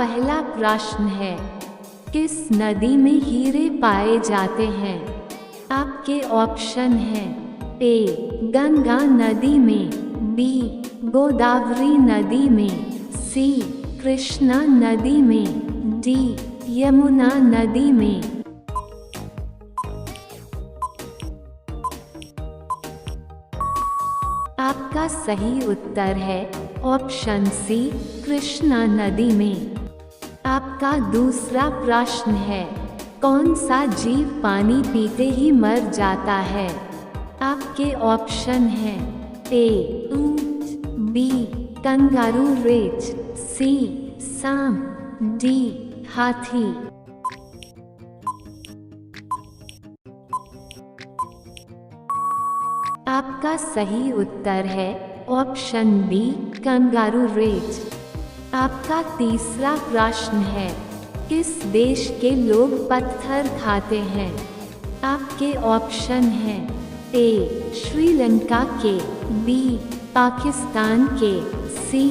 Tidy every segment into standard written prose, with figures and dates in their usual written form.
पहला प्रश्न है, किस नदी में हीरे पाए जाते हैं? आपके ऑप्शन हैं, ए गंगा नदी में, बी गोदावरी नदी में, सी कृष्णा नदी में, डी यमुना नदी में। आपका सही उत्तर है ऑप्शन सी कृष्णा नदी में। आपका दूसरा प्रश्न है, कौन सा जीव पानी पीते ही मर जाता है? आपके ऑप्शन हैं, ए ऊंट, बी कंगारू रेच, सी सांप, डी हाथी। आपका सही उत्तर है ऑप्शन बी कंगारू रेच। आपका तीसरा प्रश्न है, किस देश के लोग पत्थर खाते हैं? आपके ऑप्शन हैं, ए श्रीलंका के, बी पाकिस्तान के, सी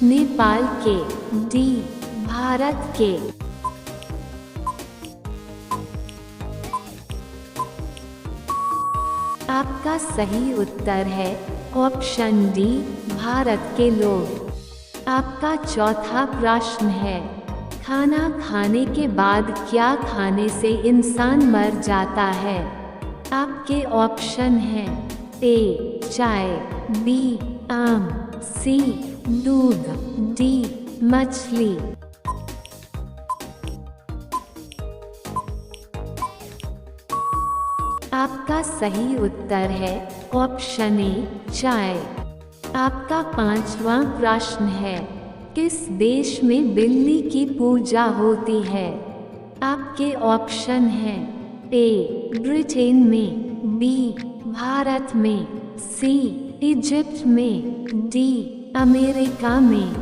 नेपाल के, डी भारत के। आपका सही उत्तर है ऑप्शन डी भारत के लोग। आपका चौथा प्रश्न है, खाना खाने के बाद क्या खाने से इंसान मर जाता है? आपके ऑप्शन हैं, ए चाय, बी आम, सी दूध, डी मछली। आपका सही उत्तर है ऑप्शन ए चाय। आपका पांचवा प्रश्न है, किस देश में बिल्ली की पूजा होती है? आपके ऑप्शन हैं, ए ब्रिटेन में, बी भारत में, सी इजिप्ट में, डी अमेरिका में।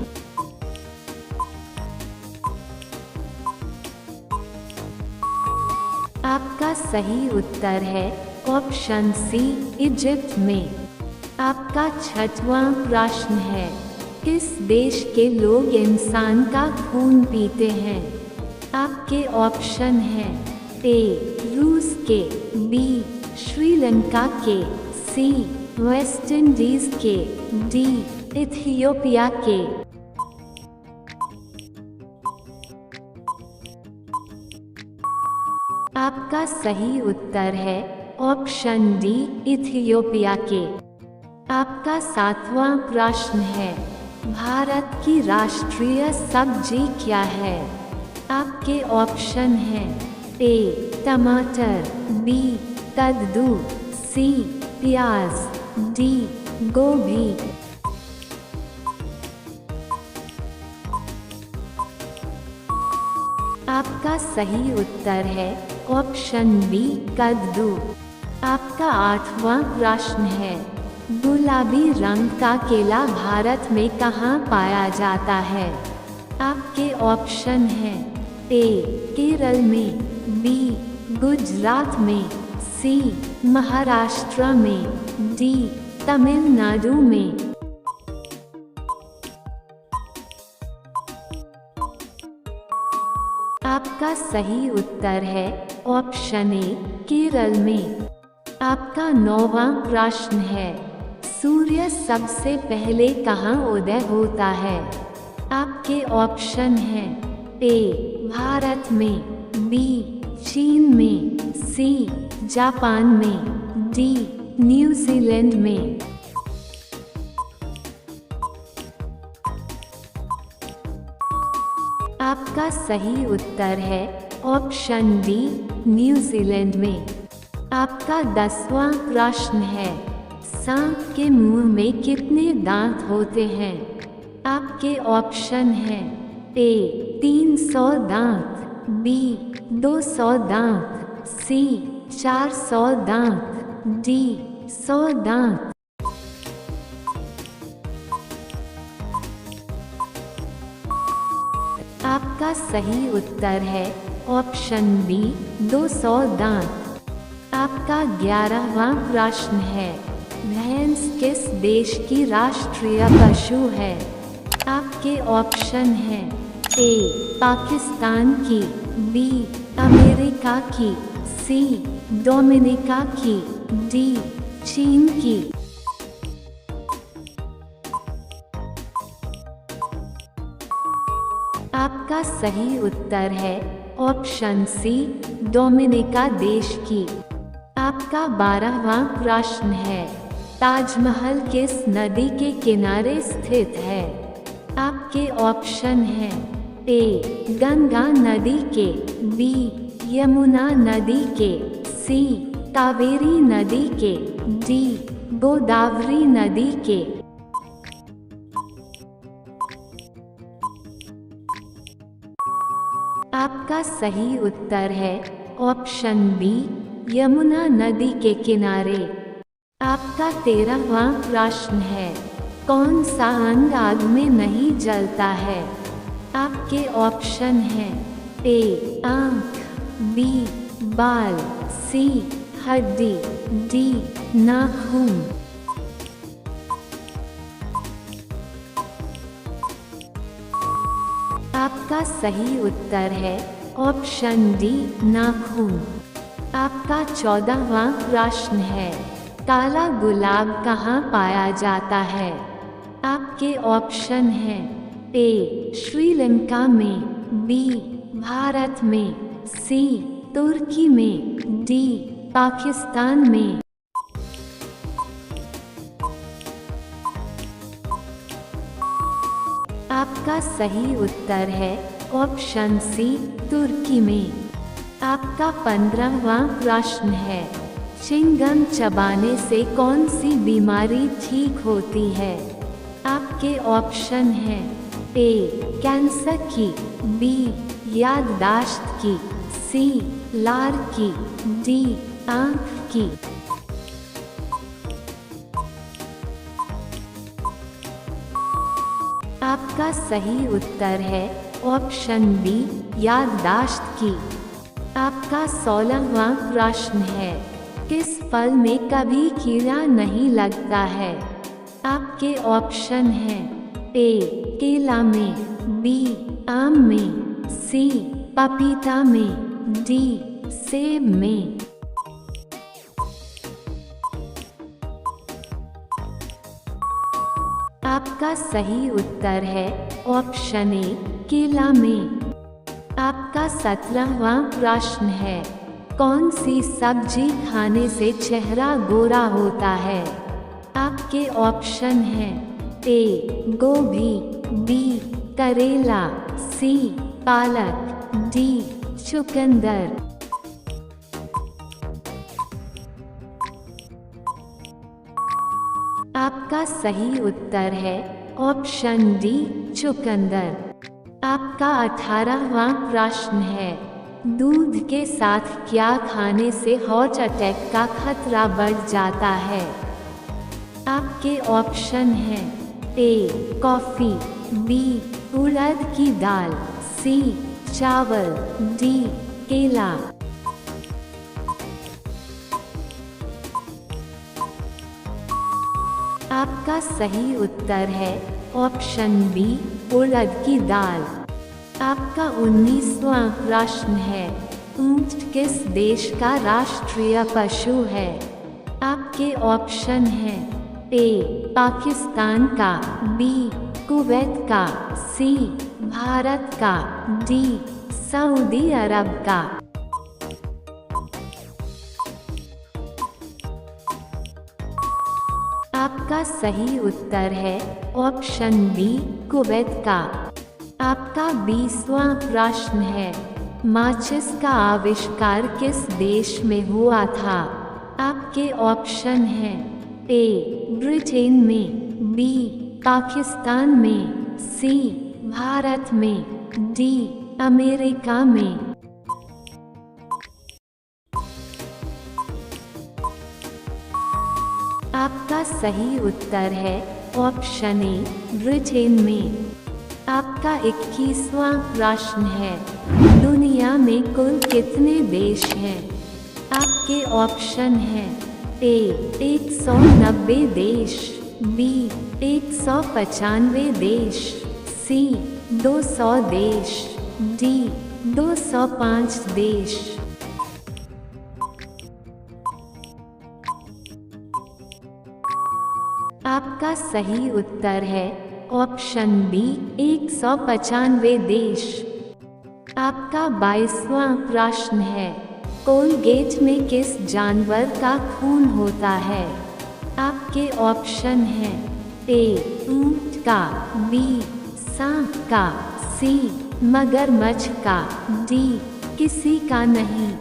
आपका सही उत्तर है ऑप्शन सी इजिप्ट में। आपका छठवां प्रश्न है, किस देश के लोग इंसान का खून पीते हैं? आपके ऑप्शन हैं, ए रूस के, बी श्रीलंका के, सी वेस्ट इंडीज के, डी इथियोपिया के। आपका सही उत्तर है ऑप्शन डी इथियोपिया के। आपका सातवां प्रश्न है, भारत की राष्ट्रीय सब्जी क्या है? आपके ऑप्शन हैं, ए टमाटर, बी कद्दू, सी प्याज, डी गोभी। आपका सही उत्तर है ऑप्शन बी कद्दू। आपका आठवां प्रश्न है, गुलाबी रंग का केला भारत में कहाँ पाया जाता है? आपके ऑप्शन हैं, ए केरल में, बी गुजरात में, सी महाराष्ट्र में, डी तमिलनाडु में। आपका सही उत्तर है ऑप्शन ए केरल में। आपका नौवां प्रश्न है, सूर्य सबसे पहले कहाँ उदय होता है? आपके ऑप्शन हैं, ए भारत में, बी चीन में, सी जापान में, डी न्यूजीलैंड में। आपका सही उत्तर है ऑप्शन डी न्यूजीलैंड में। आपका 10वां प्रश्न है, सांप के मुंह में कितने दांत होते हैं? आपके ऑप्शन हैं, ए 300 दांत, बी 200 दांत, सी 400 दांत, डी 100 दांत। आपका सही उत्तर है ऑप्शन बी 200 दांत। आपका 11वां प्रश्न है, भैंस किस देश की राष्ट्रीय पशु है? आपके ऑप्शन हैं, ए पाकिस्तान की, बी अमेरिका की, सी डोमिनिका की, डी चीन की। आपका सही उत्तर है ऑप्शन सी डोमिनिका देश की। आपका 12वां प्रश्न है, ताजमहल किस नदी के किनारे स्थित है? आपके ऑप्शन हैं ए गंगा नदी के, बी यमुना नदी के, सी कावेरी नदी के, डी गोदावरी नदी के। आपका सही उत्तर है ऑप्शन बी यमुना नदी के किनारे। आपका 13वां प्रश्न है, कौन सा अंग आग में नहीं जलता है? आपके ऑप्शन हैं ए आंख, बी बाल, सी हड्डी, डी नाखून। आपका सही उत्तर है ऑप्शन डी नाखून। आपका 14वां प्रश्न है, काला गुलाब कहाँ पाया जाता है? आपके ऑप्शन हैं ए श्रीलंका में, बी भारत में, सी तुर्की में, डी पाकिस्तान में। आपका सही उत्तर है ऑप्शन सी तुर्की में। आपका 15वां प्रश्न है, चिंगम चबाने से कौन सी बीमारी ठीक होती है? आपके ऑप्शन हैं ए कैंसर की, बी याददाश्त की, सी लार की, डी आंख की। आपका सही उत्तर है ऑप्शन बी याददाश्त की। आपका 16वां प्रश्न है, किस फल में कभी कीड़ा नहीं लगता है? आपके ऑप्शन हैं ए केला में, बी आम में, सी पपीता में, डी सेब में। आपका सही उत्तर है ऑप्शन ए केला में। आपका 17वां प्रश्न है, कौन सी सब्जी खाने से चेहरा गोरा होता है? आपके ऑप्शन हैं ए गोभी, बी करेला, सी पालक, डी चुकंदर। आपका सही उत्तर है ऑप्शन डी चुकंदर। आपका 18वां प्रश्न है, दूध के साथ क्या खाने से हार्ट अटैक का खतरा बढ़ जाता है? आपके ऑप्शन हैं ए कॉफ़ी, बी उड़द की दाल, सी चावल, डी केला। आपका सही उत्तर है ऑप्शन बी उड़द की दाल। आपका 19वां प्रश्न है, ऊंट किस देश का राष्ट्रीय पशु है? आपके ऑप्शन हैं ए पाकिस्तान का, बी कुवैत का, सी भारत का, डी सऊदी अरब का। आपका सही उत्तर है ऑप्शन बी कुवैत का। आपका 20वां प्रश्न है, माचिस का आविष्कार किस देश में हुआ था? आपके ऑप्शन हैं ए ब्रिटेन में, बी पाकिस्तान में, सी भारत में, डी अमेरिका में। आपका सही उत्तर है ऑप्शन ए ब्रिटेन में। आपका 21वां प्रश्न है, दुनिया में कुल कितने देश हैं? आपके ऑप्शन हैं ए 190 देश, बी 195 देश, सी 200 देश, डी 205 देश। आपका सही उत्तर है ऑप्शन बी 195 देश। आपका 22वां प्रश्न है, कोलगेट में किस जानवर का खून होता है? आपके ऑप्शन हैं ए ऊंट का, बी सांप का, सी मगरमच्छ का, डी किसी का नहीं।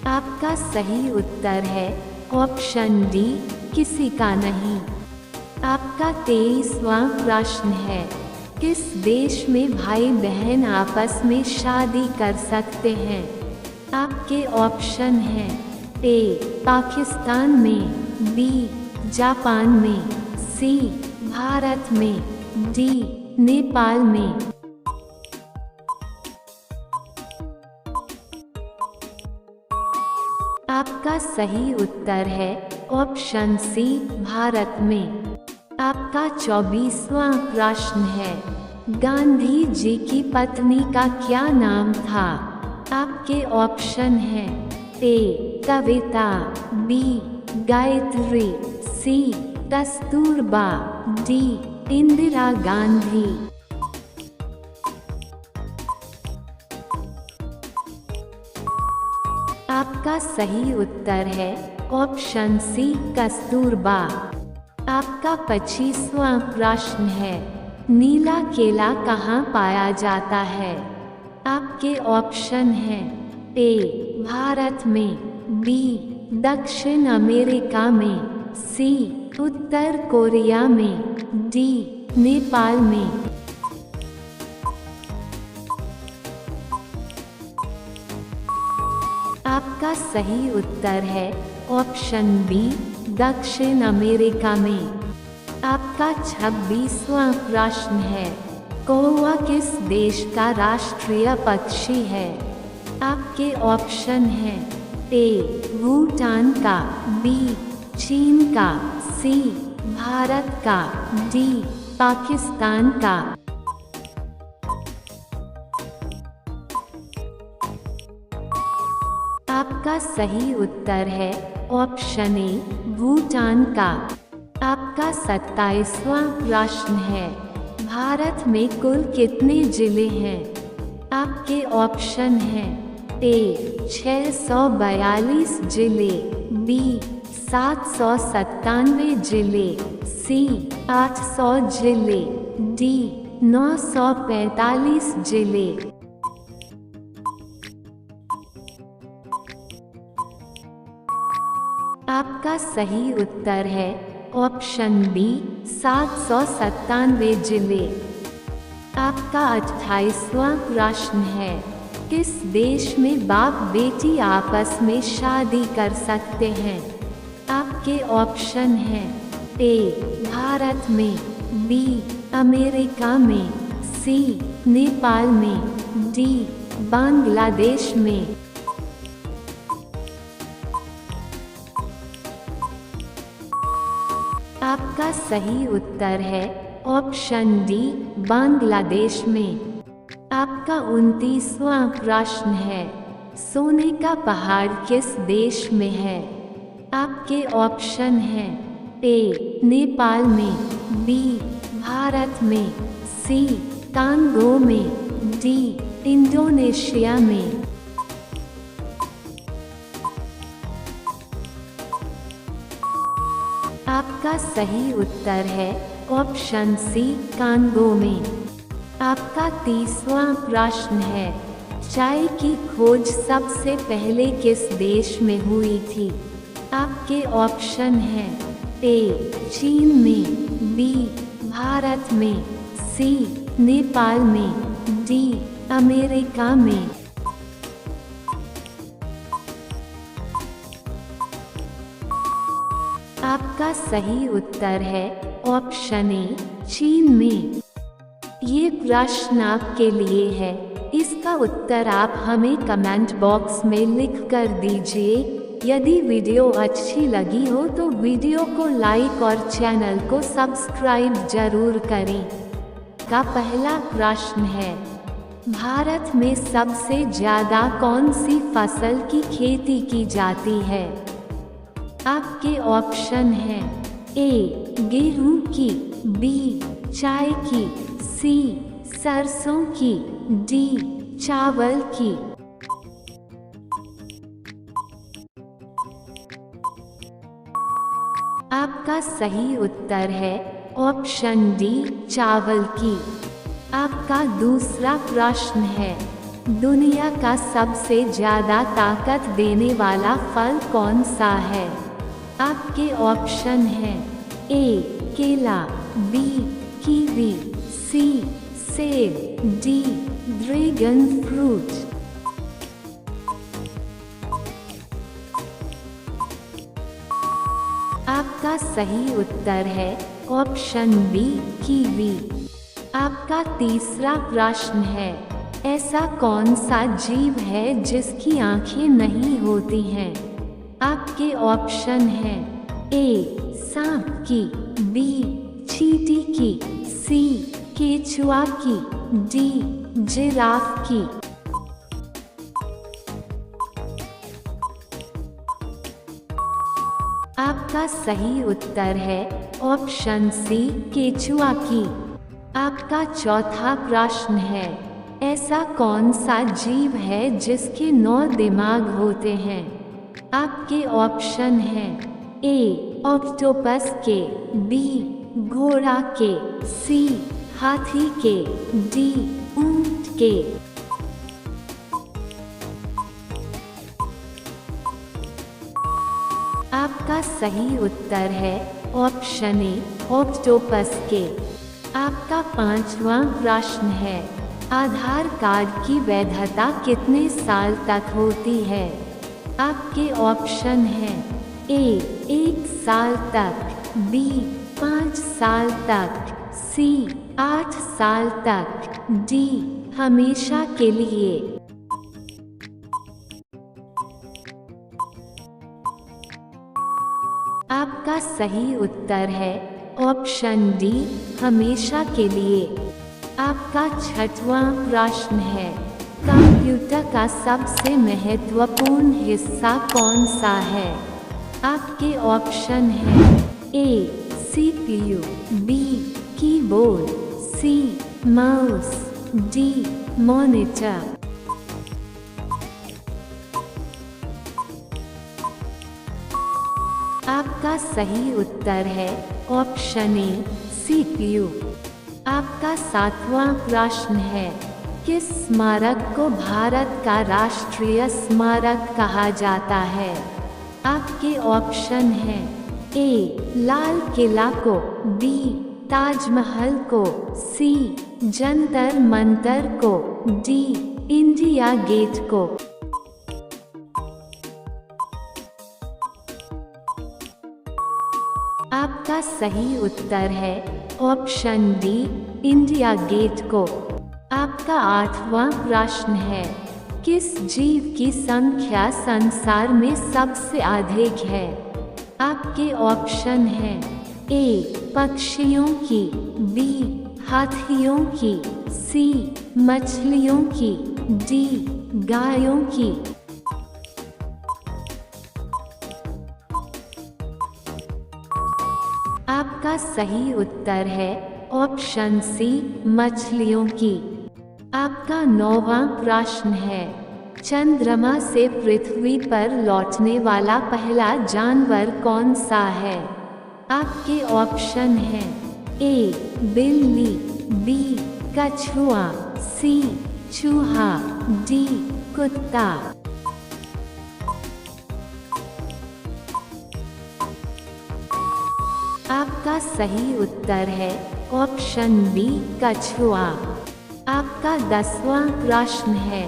आपका सही उत्तर है ऑप्शन डी किसी का नहीं। आपका 23वां प्रश्न है, किस देश में भाई बहन आपस में शादी कर सकते हैं? आपके ऑप्शन हैं ए पाकिस्तान में, बी जापान में, सी भारत में, डी नेपाल में। आपका सही उत्तर है ऑप्शन सी भारत में। आपका 24वां प्रश्न है, गांधी जी की पत्नी का क्या नाम था? आपके ऑप्शन हैं ए कविता, बी गायत्री, सी कस्तूरबा, डी इंदिरा गांधी। आपका सही उत्तर है ऑप्शन सी कस्तूरबा। आपका 25वां प्रश्न है, नीला केला कहाँ पाया जाता है? आपके ऑप्शन हैं ए भारत में, बी दक्षिण अमेरिका में, सी उत्तर कोरिया में, डी नेपाल में। आपका सही उत्तर है ऑप्शन बी दक्षिण अमेरिका में। आपका 26वां प्रश्न है, कौवा किस देश का राष्ट्रीय पक्षी है? आपके ऑप्शन हैं ए भूटान का, बी चीन का, सी भारत का, डी पाकिस्तान का। आपका सही उत्तर है ऑप्शन ए भूटान का। आपका 27वां प्रश्न है, भारत में कुल कितने जिले हैं? आपके ऑप्शन हैं ए 642 जिले, बी 797 जिले, सी 800 जिले, डी 945 जिले। आपका सही उत्तर है ऑप्शन बी 797 जिले। आपका 28वां प्रश्न है, किस देश में बाप बेटी आपस में शादी कर सकते हैं? आपके ऑप्शन हैं ए भारत में, बी अमेरिका में, सी नेपाल में, डी बांग्लादेश में। आपका सही उत्तर है ऑप्शन डी बांग्लादेश में। आपका 29वां प्रश्न है, सोने का पहाड़ किस देश में है? आपके ऑप्शन हैं ए नेपाल में, बी भारत में, सी कांगो में, डी इंडोनेशिया में। आपका सही उत्तर है ऑप्शन सी कांगो में। आपका 30वां प्रश्न है, चाय की खोज सबसे पहले किस देश में हुई थी? आपके ऑप्शन हैं ए चीन में, बी भारत में, सी नेपाल में, डी अमेरिका में। आपका सही उत्तर है ऑप्शन ए चीन में। ये प्रश्न आपके लिए है, इसका उत्तर आप हमें कमेंट बॉक्स में लिख कर दीजिए। यदि वीडियो अच्छी लगी हो तो वीडियो को लाइक और चैनल को सब्सक्राइब जरूर करें। का पहला प्रश्न है, भारत में सबसे ज्यादा कौन सी फसल की खेती की जाती है? आपके ऑप्शन हैं ए गेहूं की, बी चाय की, सी सरसों की, डी चावल की। आपका सही उत्तर है ऑप्शन डी चावल की। आपका दूसरा प्रश्न है, दुनिया का सबसे ज्यादा ताकत देने वाला फल कौन सा है? आपके ऑप्शन हैं ए केला, बी कीवी, सी सेब, डी ड्रैगन फ्रूट। आपका सही उत्तर है ऑप्शन बी कीवी। आपका तीसरा प्रश्न है, ऐसा कौन सा जीव है जिसकी आंखें नहीं होती हैं? आपके ऑप्शन हैं ए सांप की, बी चींटी की, सी केचुआ की, डी जिराफ की। आपका सही उत्तर है ऑप्शन सी केचुआ की। आपका चौथा प्रश्न है, ऐसा कौन सा जीव है जिसके 9 दिमाग होते हैं? आपके ऑप्शन हैं ए ऑक्टोपस के, बी घोड़ा के, सी हाथी के, डी ऊंट के। आपका सही उत्तर है ऑप्शन ए ऑक्टोपस के। आपका पांचवा प्रश्न है, आधार कार्ड की वैधता कितने साल तक होती है? आपके ऑप्शन हैं ए 1 साल तक, बी 5 साल तक, सी 8 साल तक, डी हमेशा के लिए। आपका सही उत्तर है ऑप्शन डी हमेशा के लिए। आपका छठवां प्रश्न है, कंप्यूटर का सबसे महत्वपूर्ण हिस्सा कौन सा है? आपके ऑप्शन हैं ए CPU, B keyboard, sea mouse, D monitor. आपका सही उत्तर है ऑप्शन ए सीपीयू। आपका सातवां प्रश्न है, किस स्मारक को भारत का राष्ट्रीय स्मारक कहा जाता है? आपके ऑप्शन हैं ए लाल किला को, बी ताजमहल को, सी जंतर मंतर को, डी इंडिया गेट को। आपका सही उत्तर है ऑप्शन डी इंडिया गेट को। आपका आठवां प्रश्न है, किस जीव की संख्या संसार में सबसे अधिक है? आपके ऑप्शन हैं ए पक्षियों की, बी हाथियों की, सी मछलियों की, डी गायों की। आपका सही उत्तर है ऑप्शन सी मछलियों की। आपका 9वां प्रश्न है, चंद्रमा से पृथ्वी पर लौटने वाला पहला जानवर कौन सा है? आपके ऑप्शन हैं ए बिल्ली, बी कछुआ, सी चूहा, डी कुत्ता। आपका सही उत्तर है ऑप्शन बी कछुआ। आपका 10वां प्रश्न है,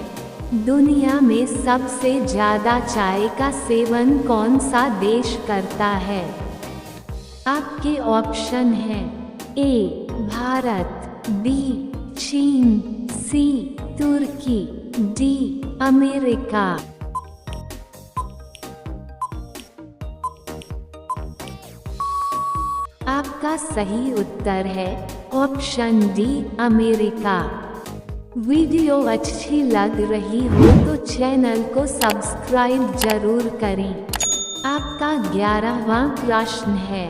दुनिया में सबसे ज्यादा चाय का सेवन कौन सा देश करता है? आपके ऑप्शन हैं ए भारत, बी चीन, सी तुर्की, डी अमेरिका। आपका सही उत्तर है ऑप्शन डी अमेरिका। वीडियो अच्छी लग रही हो तो चैनल को सब्सक्राइब जरूर करें। आपका 11वां प्रश्न है,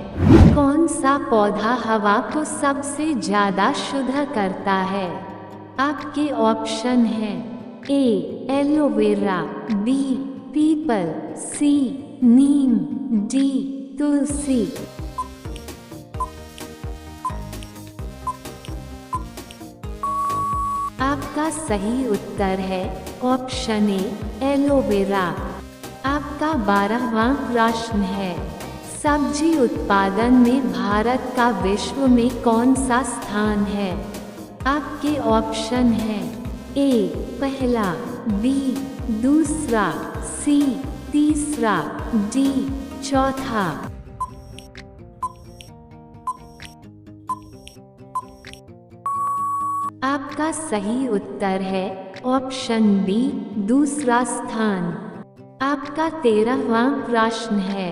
कौन सा पौधा हवा को सबसे ज्यादा शुद्ध करता है? आपके ऑप्शन हैं ए एलोवेरा, बी पीपल, सी नीम, डी तुलसी। आपका सही उत्तर है ऑप्शन ए एलोवेरा। आपका 12वां प्रश्न है, सब्जी उत्पादन में भारत का विश्व में कौन सा स्थान है? आपके ऑप्शन हैं ए पहला, बी दूसरा, सी तीसरा, डी चौथा। आपका सही उत्तर है ऑप्शन बी दूसरा स्थान। आपका 13वां प्रश्न है,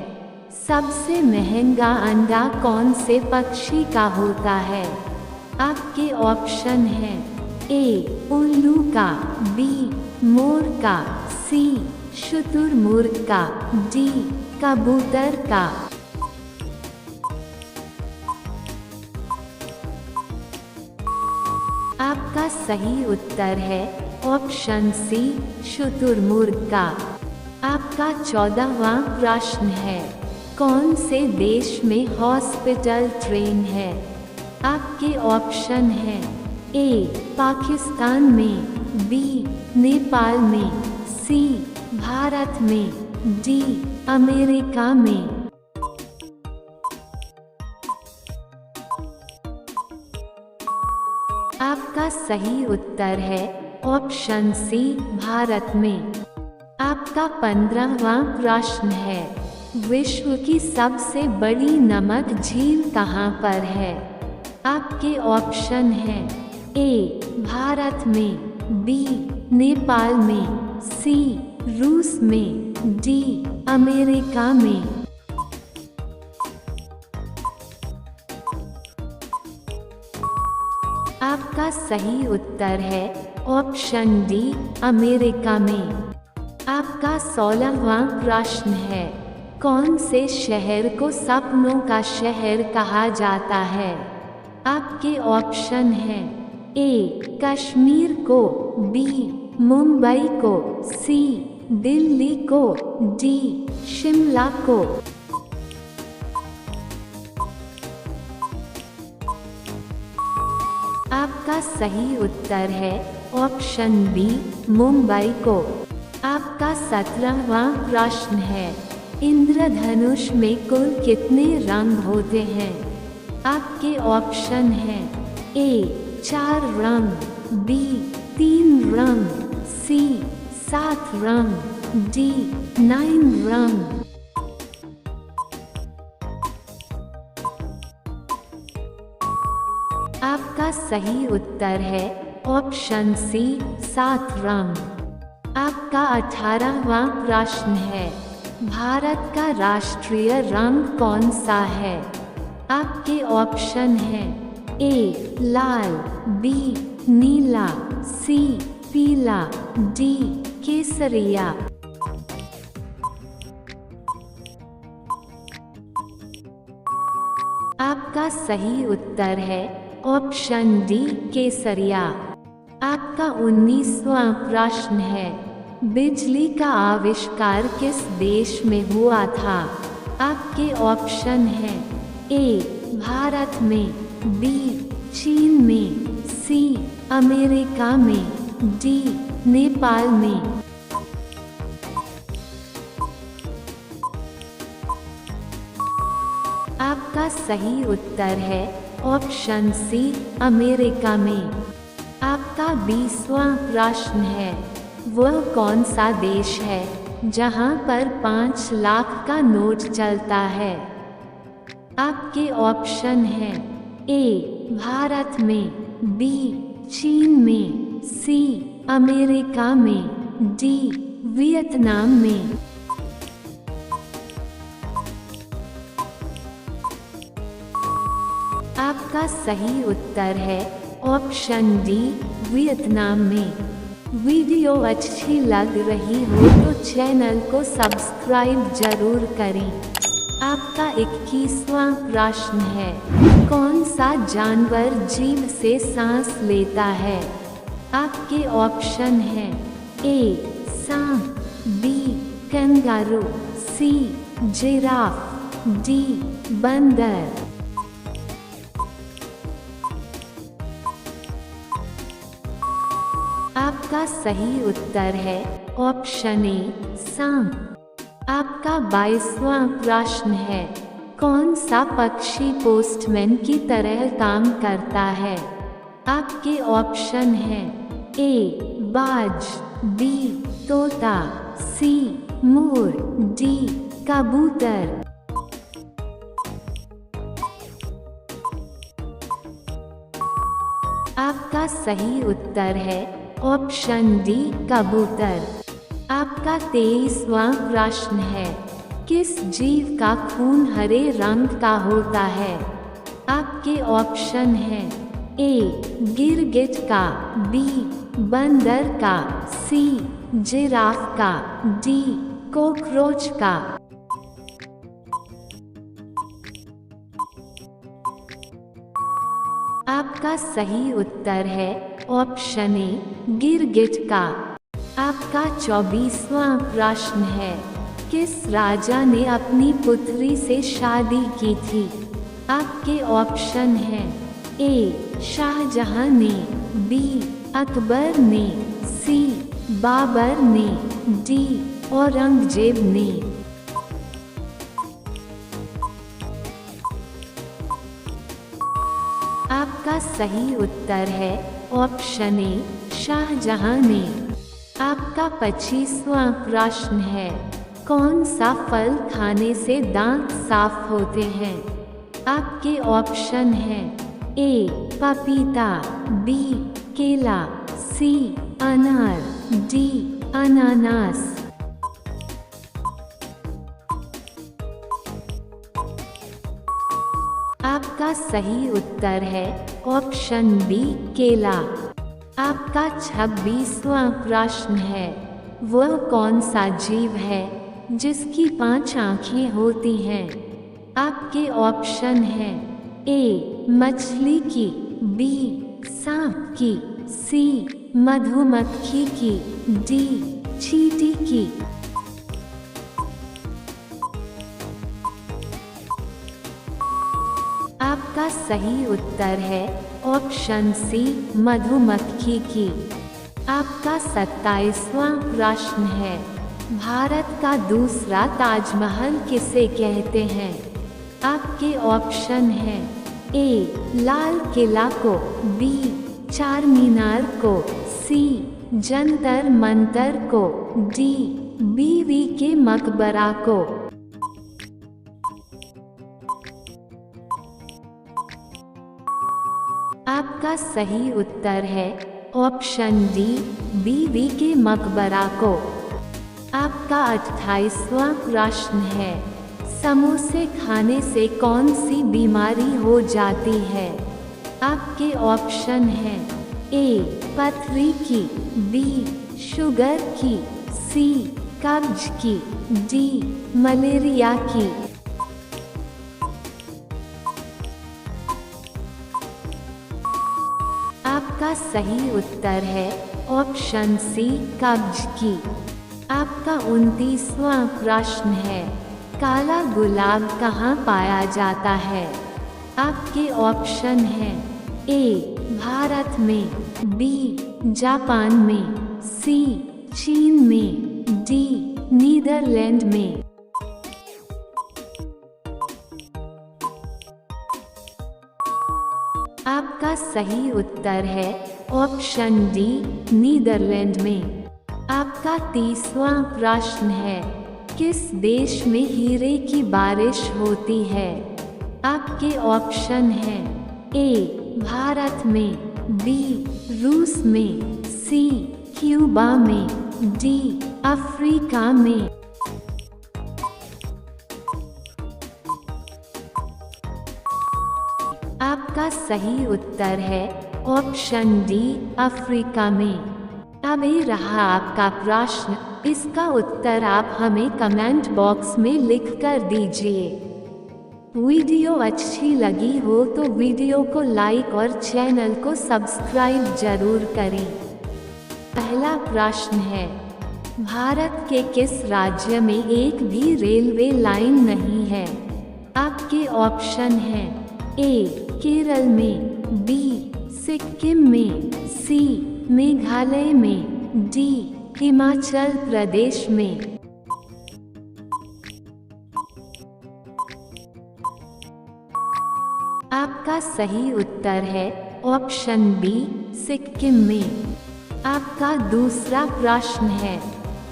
सबसे महंगा अंडा कौन से पक्षी का होता है? आपके ऑप्शन हैं ए उल्लू का, बी मोर का, सी शुतुरमुर्ग का, डी कबूतर का। आपका सही उत्तर है ऑप्शन सी शुतुरमुर्ग का। आपका 14वां प्रश्न है, कौन से देश में हॉस्पिटल ट्रेन है? आपके ऑप्शन हैं ए पाकिस्तान में, बी नेपाल में, सी भारत में, डी अमेरिका में। आपका सही उत्तर है ऑप्शन सी भारत में। आपका 15वां प्रश्न है, विश्व की सबसे बड़ी नमक झील कहाँ पर है? आपके ऑप्शन हैं ए भारत में, बी नेपाल में, सी रूस में, डी अमेरिका में। आपका सही उत्तर है ऑप्शन डी अमेरिका में। आपका 16वां प्रश्न है, कौन से शहर को सपनों का शहर कहा जाता है? आपके ऑप्शन हैं ए कश्मीर को, बी मुंबई को, सी दिल्ली को, डी शिमला को। आपका सही उत्तर है ऑप्शन बी मुंबई को। आपका 17वां प्रश्न है, इंद्रधनुष में कुल कितने रंग होते हैं? आपके ऑप्शन हैं ए 4 रंग, बी 3 रंग, सी 7 रंग, डी 9 रंग। आपका सही उत्तर है ऑप्शन सी 7 रंग। आपका 18वां प्रश्न है, भारत का राष्ट्रीय रंग कौन सा है? आपके ऑप्शन हैं ए लाल, बी नीला, सी पीला, डी केसरिया। आपका सही उत्तर है ऑप्शन डी केसरिया। आपका 19वां प्रश्न है, बिजली का आविष्कार किस देश में हुआ था? आपके ऑप्शन हैं ए भारत में, बी चीन में, सी अमेरिका में, डी नेपाल में। आपका सही उत्तर है ऑप्शन सी अमेरिका में। आपका 20वां प्रश्न है, वह कौन सा देश है जहां पर 5 लाख का नोट चलता है? आपके ऑप्शन हैं ए भारत में, बी चीन में, सी अमेरिका में, डी वियतनाम में। आपका सही उत्तर है ऑप्शन डी, वियतनाम में। वीडियो अच्छी लग रही हो तो चैनल को सब्सक्राइब जरूर करें। आपका 21वां प्रश्न है, कौन सा जानवर जीभ से सांस लेता है? आपके ऑप्शन हैं ए सांप, B kangaroo, C giraffe, D बंदर। आपका सही उत्तर है ऑप्शन ए सांप। आपका 22वां प्रश्न है, कौन सा पक्षी पोस्टमैन की तरह काम करता है? आपके ऑप्शन हैं ए बाज, बी तोता, सी मोर, डी कबूतर। आपका सही उत्तर है ऑप्शन डी कबूतर। आपका 23वां प्रश्न है, किस जीव का खून हरे रंग का होता है? आपके ऑप्शन हैं ए गिरगिट का, बी बंदर का, सी जिराफ का, डी कॉकरोच का। आपका सही उत्तर है ऑप्शन ए गिरगिट का। आपका 24वां प्रश्न है, किस राजा ने अपनी पुत्री से शादी की थी? आपके ऑप्शन हैं ए शाहजहां ने, बी अकबर ने, सी बाबर ने, डी औरंगजेब ने। आपका सही उत्तर है ऑप्शन ए शाहजहां ने। आपका 25वां प्रश्न है, कौन सा फल खाने से दांत साफ होते हैं? आपके ऑप्शन हैं ए पपीता, बी केला, सी अनार, डी अनानास। आपका सही उत्तर है ऑप्शन बी केला। आपका 26वां प्रश्न है, वह कौन सा जीव है जिसकी 5 आँखें होती हैं? आपके ऑप्शन हैं ए मछली की, बी सांप की, सी मधुमक्खी की, डी चींटी की। आपका सही उत्तर है ऑप्शन सी मधुमक्खी की। आपका 27वां प्रश्न है, भारत का दूसरा ताजमहल किसे कहते हैं? आपके ऑप्शन हैं ए लाल किला को, बी चार मीनार को, सी जंतर मंतर को, डी बीवी के मकबरा को। आपका सही उत्तर है ऑप्शन डी बीवी के मकबरा को। आपका 28वां प्रश्न है, समोसे खाने से कौन सी बीमारी हो जाती है? आपके ऑप्शन हैं ए पथरी की, बी शुगर की, सी कब्ज की, डी मलेरिया की। आपका सही उत्तर है ऑप्शन सी कब्ज की। आपका 29वां प्रश्न है, काला गुलाब कहाँ पाया जाता है? आपके ऑप्शन हैं ए भारत में, बी जापान में, सी चीन में, डी नीदरलैंड में। आपका सही उत्तर है ऑप्शन डी नीदरलैंड में। आपका 30वां प्रश्न है, किस देश में हीरे की बारिश होती है? आपके ऑप्शन हैं ए भारत में, बी रूस में, सी क्यूबा में, डी अफ्रीका में। आपका सही उत्तर है ऑप्शन डी, अफ्रीका में। अब ये रहा आपका प्रश्न, इसका उत्तर आप हमें कमेंट बॉक्स में लिख कर दीजिए। वीडियो अच्छी लगी हो तो वीडियो को लाइक और चैनल को सब्सक्राइब जरूर करें। पहला प्रश्न है, भारत के किस राज्य में एक भी रेलवे लाइन नहीं है? आपके ऑप्शन हैं ए, केरल में, बी, सिक्किम में, सी, मेघालय में, डी, हिमाचल प्रदेश में। आपका सही उत्तर है ऑप्शन बी, सिक्किम में। आपका दूसरा प्रश्न है,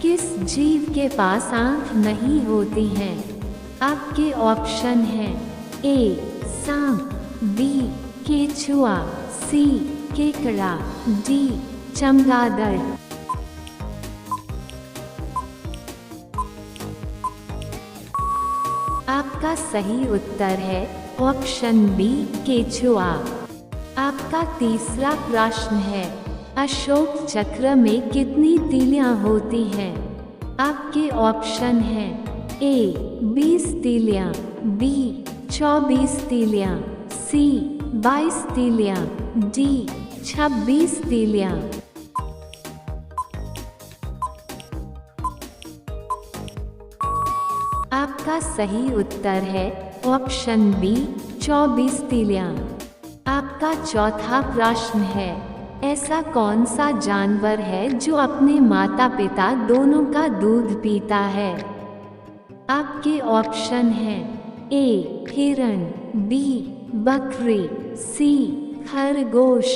किस जीव के पास आँख नहीं होती हैं? आपके ऑप्शन हैं ए, सांप, बी, केचुआ, सी, केकड़ा, डी, चमगादड़। आपका सही उत्तर है ऑप्शन बी, केचुआ। आपका तीसरा प्रश्न है, अशोक चक्र में कितनी तीलियां होती हैं? आपके ऑप्शन हैं ए, 20 तीलियां, बी, 24 तीलियां, सी, 22 तीलियां, डी, 26 तीलियां। आपका सही उत्तर है ऑप्शन बी, 24 तीलियां। आपका चौथा प्रश्न है, ऐसा कौन सा जानवर है जो अपने माता पिता दोनों का दूध पीता है? आपके ऑप्शन हैं ए, हिरण, बी, बकरी, सी, खरगोश,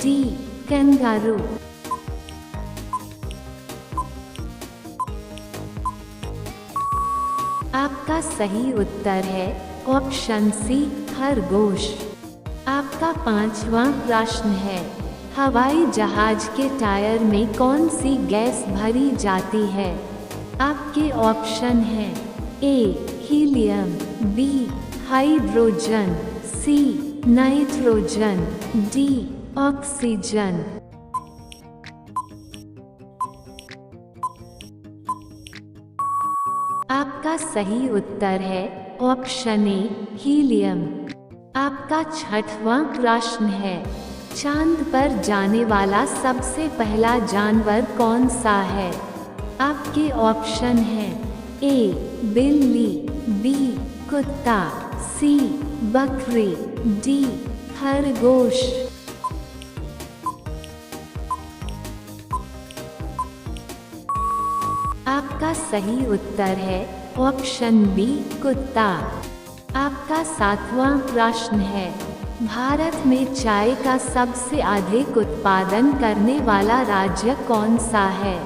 डी, कंगारू। आपका सही उत्तर है ऑप्शन सी, खरगोश। आपका पांचवा प्रश्न है, हवाई जहाज के टायर में कौन सी गैस भरी जाती है? आपके ऑप्शन हैं ए, हीलियम, बी, हाइड्रोजन, सी, नाइट्रोजन, डी, ऑक्सीजन। आपका सही उत्तर है ऑप्शन ए, हीलियम। आपका छठवां प्रश्न है, चांद पर जाने वाला सबसे पहला जानवर कौन सा है? आपके ऑप्शन हैं ए, बिल्ली, बी, कुत्ता, सी, बकरी, डी, खरगोश। आपका सही उत्तर है ऑप्शन बी, कुत्ता। आपका सातवां प्रश्न है, भारत में चाय का सबसे अधिक उत्पादन करने वाला राज्य कौन सा है?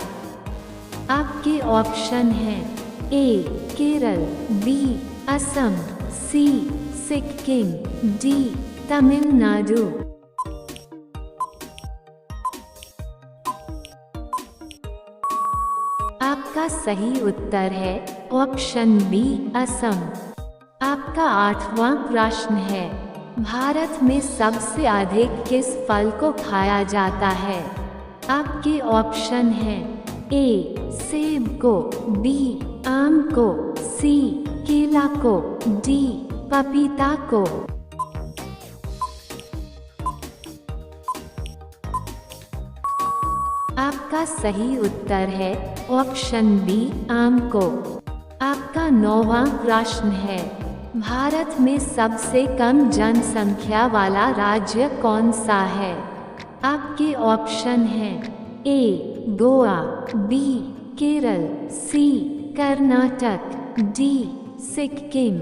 आपके ऑप्शन हैं ए, केरल, बी, असम, सी, सिक्किम, डी, तमिलनाडु। आपका सही उत्तर है ऑप्शन बी, असम। आपका आठवां प्रश्न है, भारत में सबसे अधिक किस फल को खाया जाता है? आपके ऑप्शन हैं ए, सेब को, बी, आम को, सी, केला को, डी, पपीता को। आपका सही उत्तर है ऑप्शन बी, आम को। आपका नौवां प्रश्न है, भारत में सबसे कम जनसंख्या वाला राज्य कौन सा है? आपके ऑप्शन हैं ए, गोवा, बी, केरल, सी, कर्नाटक, डी, सिक्किम।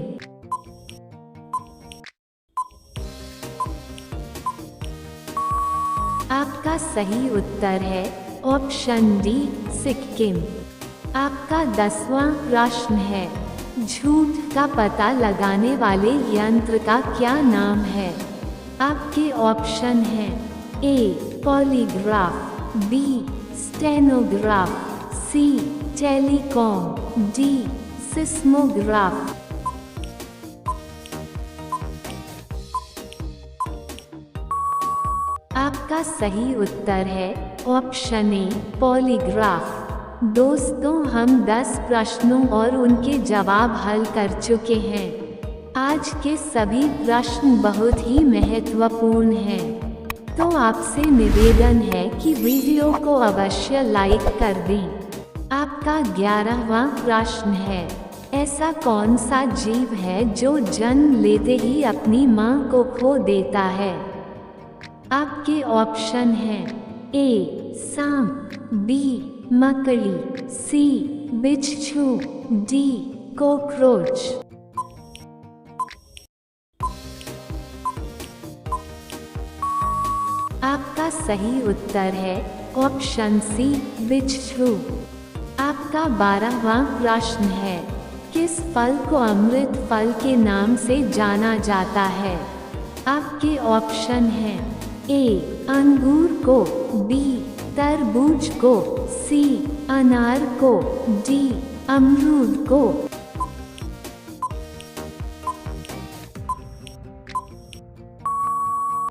आपका सही उत्तर है ऑप्शन डी, सिक्किम। आपका 10वां प्रश्न है, झूठ का पता लगाने वाले यंत्र का क्या नाम है? आपके ऑप्शन हैं ए, पॉलीग्राफ, बी, स्टेनोग्राफ, सी, टेलीकॉम, डी, सिस्मोग्राफ। आपका सही उत्तर है ऑप्शन ए पॉलीग्राफ। दोस्तों, हम 10 प्रश्नों और उनके जवाब हल कर चुके हैं। आज के सभी प्रश्न बहुत ही महत्वपूर्ण हैं। तो आपसे निवेदन है कि वीडियो को अवश्य लाइक कर दें। आपका 11वां प्रश्न है, ऐसा कौन सा जीव है जो जन्म लेते ही अपनी मां को खो देता है? आपके ऑप्शन हैं ए सांप, बी मकड़ी, सी बिच्छू, डी कॉकरोच। आपका सही उत्तर है ऑप्शन सी बिच्छू। आपका 12वां प्रश्न है, किस फल को अमृत फल के नाम से जाना जाता है? आपके ऑप्शन हैं ए अंगूर को, बी तरबूज को, सी अनार को, डी अमरूद को।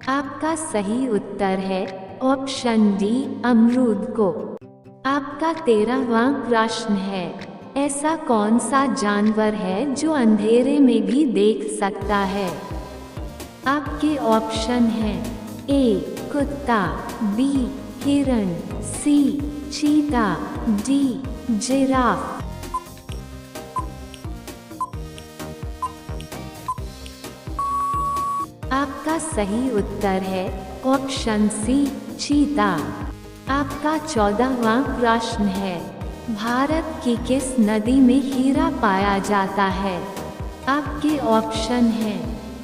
आपका सही उत्तर है ऑप्शन डी अमरूद को। आपका 13वां प्रश्न है, ऐसा कौन सा जानवर है जो अंधेरे में भी देख सकता है? आपके ऑप्शन हैं ए कुत्ता, बी हिरण, सी चीता, डी जिराफ। आपका सही उत्तर है ऑप्शन सी चीता। आपका 14वां प्रश्न है, भारत की किस नदी में हीरा पाया जाता है? आपके ऑप्शन हैं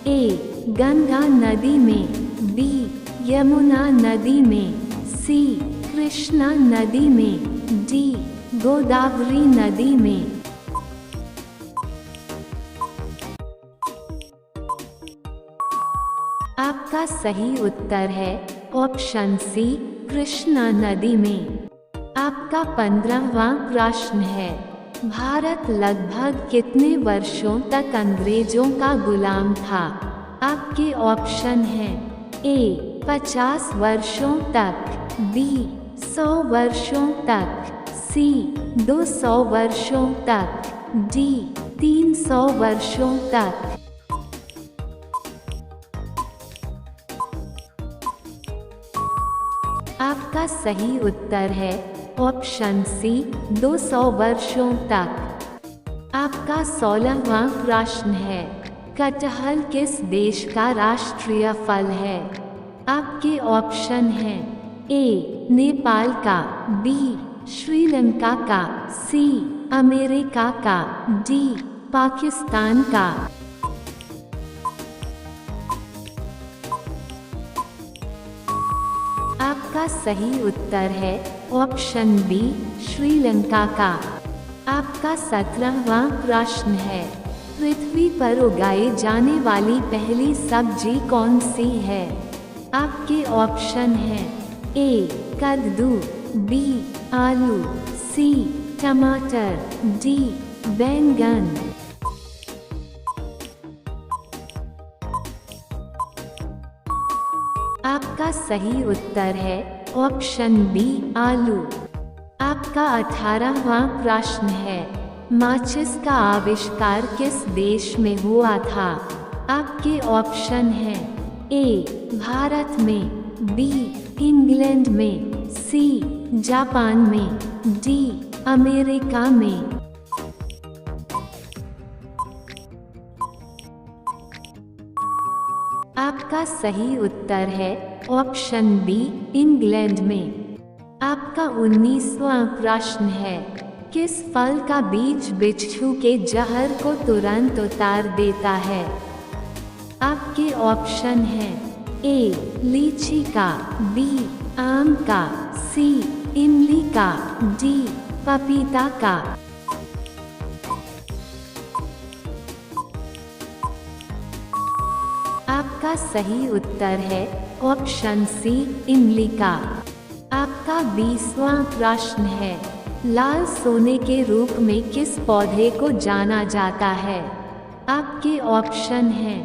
ए गंगा नदी में, बी यमुना नदी में, सी कृष्णा नदी में, डी गोदावरी नदी में। आपका सही उत्तर है ऑप्शन सी कृष्णा नदी में। आपका 15वां प्रश्न है, भारत लगभग कितने वर्षों तक अंग्रेजों का गुलाम था? आपके ऑप्शन हैं ए 50 वर्षों तक, बी 100 वर्षों तक, सी 200 वर्षों तक, डी 300 वर्षों तक। आपका सही उत्तर है ऑप्शन सी 200 वर्षों तक। आपका 16वां प्रश्न है, कटहल किस देश का राष्ट्रीय फल है? आपके ऑप्शन हैं ए नेपाल का, बी श्रीलंका का, सी अमेरिका का, डी पाकिस्तान का। आपका सही उत्तर है ऑप्शन बी श्रीलंका का। आपका 17वां प्रश्न है, पृथ्वी पर उगाई जाने वाली पहली सब्जी कौन सी है? आपके ऑप्शन हैं ए कद्दू, बी आलू, सी टमाटर, डी बैंगन। आपका सही उत्तर है ऑप्शन बी आलू। आपका 18वां प्रश्न है, माचिस का आविष्कार किस देश में हुआ था? आपके ऑप्शन हैं ए भारत में, बी इंग्लैंड में, सी जापान में, डी अमेरिका में। आपका सही उत्तर है ऑप्शन बी इंग्लैंड में। आपका 19वां प्रश्न है, किस फल का बीज बिच्छू के जहर को तुरंत उतार देता है? आपके ऑप्शन हैं ए लीची का, बी आम का, सी इमली का, डी पपीता का। आपका सही उत्तर है ऑप्शन सी इमली का। आपका 20वां प्रश्न है, लाल सोने के रूप में किस पौधे को जाना जाता है? आपके ऑप्शन हैं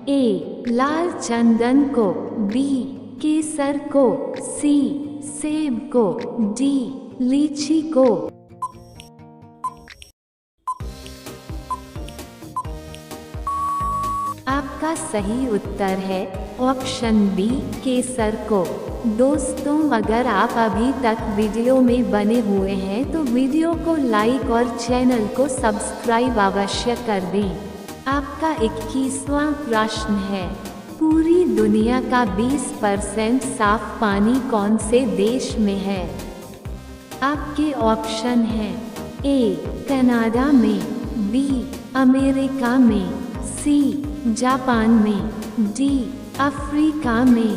ए लाल चंदन को, बी केसर को, सी सेब को, डी लीची को। आपका सही उत्तर है ऑप्शन बी केसर को। दोस्तों, अगर आप अभी तक वीडियो में बने हुए हैं तो वीडियो को लाइक और चैनल को सब्सक्राइब अवश्य कर दें। आपका 21वां प्रश्न है, पूरी दुनिया का 20% साफ पानी कौन से देश में है? आपके ऑप्शन हैं ए कनाडा में, बी अमेरिका में, सी जापान में, डी अफ्रीका में।